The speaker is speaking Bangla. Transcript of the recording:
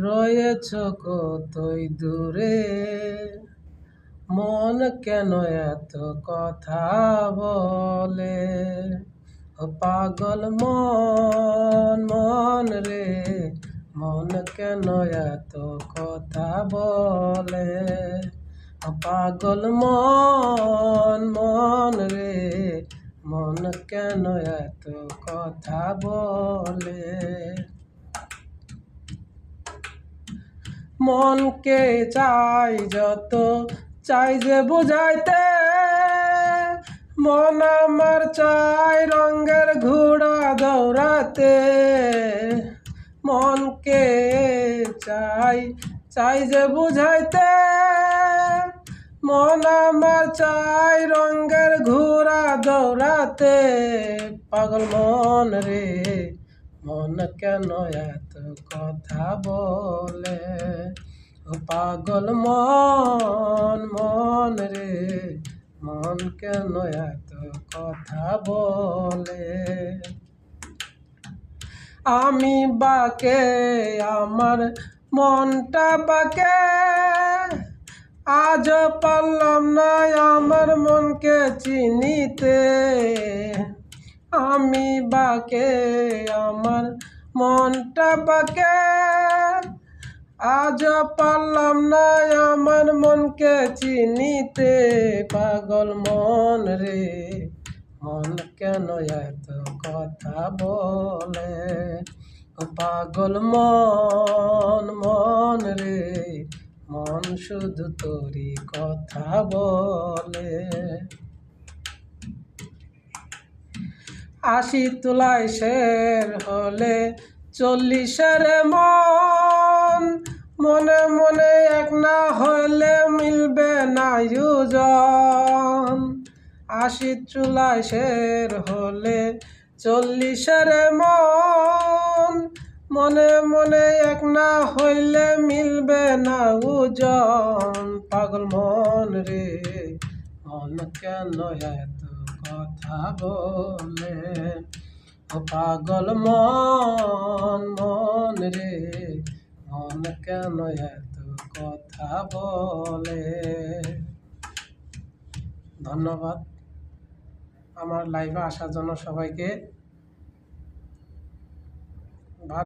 রয়েছ কতই দূরে, মন কেন এত কথা বলে? ও পাগল মন মন রে, মন কেন এত কথা বলে? ও পাগল মন মন রে, মন কেন এত কথা বলে? মনকে চাই যত, চাই যে বুঝাইতে, মন আমার চাই রঙের ঘোড়া দৌড়াতে। মনকে চাই, চাই যে বুঝাইতে, মন আমার চাই রঙের ঘোড়া দৌড়াতে। পাগল মন রে, মন কেন এত কথা বলে? ও পাগল মন মন রে, মন কেন এত কথা বলে? আমি বাকে, আমার মনটা বাকে, আজ পারলাম না আমার মনকে চিনিতে। আমি বাকে, আমার মনটা বাকে, আজ পারলাম না আমার মনকে চিনিতে। পাগল মন রে, মন কেন এত কথা বলে? ও পাগল মন মন রে, মন শুধু তোরই কথা বলে। ৮০ তোলায় শের হলে ৪০-এর মন, মনে মনে এক না হইলে মিলবে না ওজন। ৮০ তোলায় শের হলে ৪০-এর মন, মনে মনে এক না হইলে মিলবে না ওজন। পাগল মন রে, মন কেন এত কথা বলে? ও পাগল মন মন রে, মন কেন এত কথা বলে? ধন্যবাদ আমার লাইভে আসার জন্য সবাইকে।